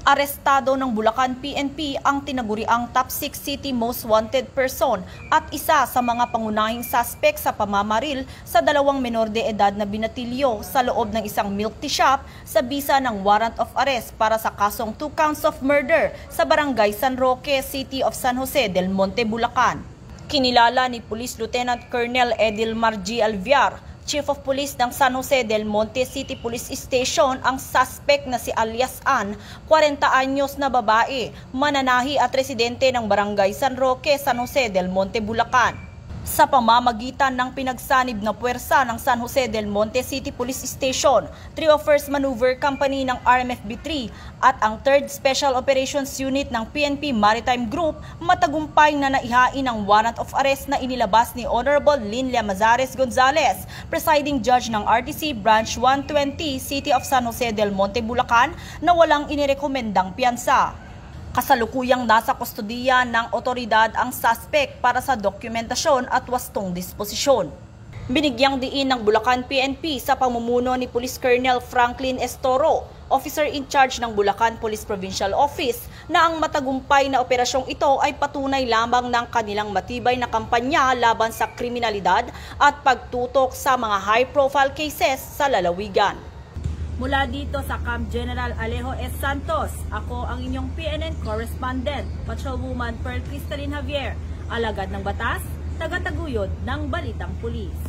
Arestado ng Bulacan PNP ang tinaguriang top 6 city most wanted person at isa sa mga pangunahing suspect sa pamamaril sa dalawang menor de edad na binatilyo sa loob ng isang milk tea shop sa bisa ng warrant of arrest para sa kasong 2 counts of murder sa barangay San Roque, City of San Jose del Monte, Bulacan. Kinilala ni Police Lieutenant Colonel Edilmar G. Alviar, Chief of Police ng San Jose del Monte City Police Station, ang suspect na si alias Ann, 40 anyos na babae, mananahi at residente ng barangay San Roque, San Jose del Monte, Bulacan. Sa pamamagitan ng pinagsanib na puwersa ng San Jose del Monte City Police Station, 301st Maneuver Company ng RMFB-3 at ang 3rd Special Operations Unit ng PNP Maritime Group, matagumpay na naihain ang warrant of arrest na inilabas ni Honorable Linlia Mazares Gonzales, Presiding Judge ng RTC Branch 120, City of San Jose del Monte, Bulacan, na walang inirekomendang piyansa. Kasalukuyang nasa kustodiya ng otoridad ang suspect para sa dokumentasyon at wastong disposisyon. Binigyang diin ng Bulacan PNP sa pamumuno ni Police Colonel Franklin Estoro, Officer in Charge ng Bulacan Police Provincial Office, na ang matagumpay na operasyong ito ay patunay lamang ng kanilang matibay na kampanya laban sa kriminalidad at pagtutok sa mga high-profile cases sa lalawigan. Mula dito sa Camp General Alejo S. Santos, ako ang inyong PNN correspondent, Patrolwoman Pearl Cristalin Javier, alagad ng batas, tagataguyod ng Balitang Pulis.